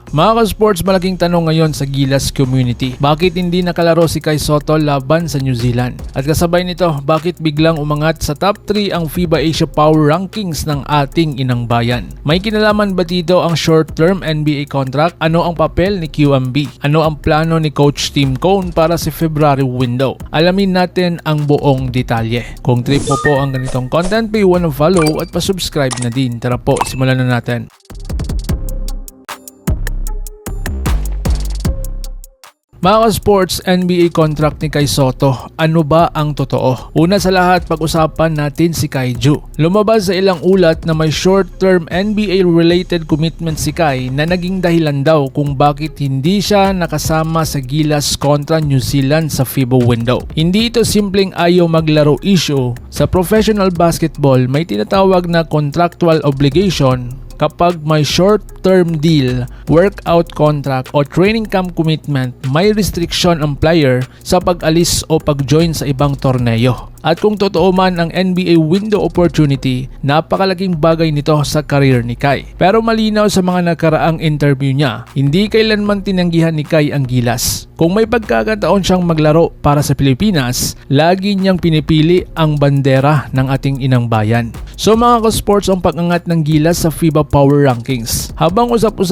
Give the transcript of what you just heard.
Mga ka-sports, malaking tanong ngayon sa Gilas community. Bakit hindi nakalaro si Kai Sotto laban sa New Zealand? At kasabay nito, bakit biglang umangat sa top 3 ang FIBA Asia Power Rankings ng ating inang bayan? May kinalaman ba dito ang short-term NBA contract? Ano ang papel ni QMB? Ano ang plano ni Coach Tim Cone para sa February window? Alamin natin ang buong detalye. Kung trip mo po ang ganitong content, wanna follow at pa-subscribe na din. Tara po, simulan na natin. Mga sports, NBA contract ni Kai Sotto, ano ba ang totoo? Una sa lahat, pag-usapan natin si Kai Ju. Lumabas sa ilang ulat na may short-term NBA-related commitment si Kai na naging dahilan daw kung bakit hindi siya nakasama sa Gilas kontra New Zealand sa FIBA window. Hindi ito simpleng ayaw maglaro issue. Sa professional basketball, may tinatawag na contractual obligation kapag may short-term deal, workout contract o training camp commitment, may restriction ang player sa pag-alis o pag-join sa ibang torneo. At kung totoo man ang NBA window opportunity, napakalaking bagay nito sa career ni Kai. Pero malinaw sa mga nakaraang interview niya, hindi kailanman tinanggihan ni Kai ang Gilas. Kung may pagkakataon siyang maglaro para sa Pilipinas, lagi niyang pinipili ang bandera ng ating inang bayan. So mga ka-sports, ang pag-angat ng Gilas sa FIBA Power Rankings. Habang usap-usap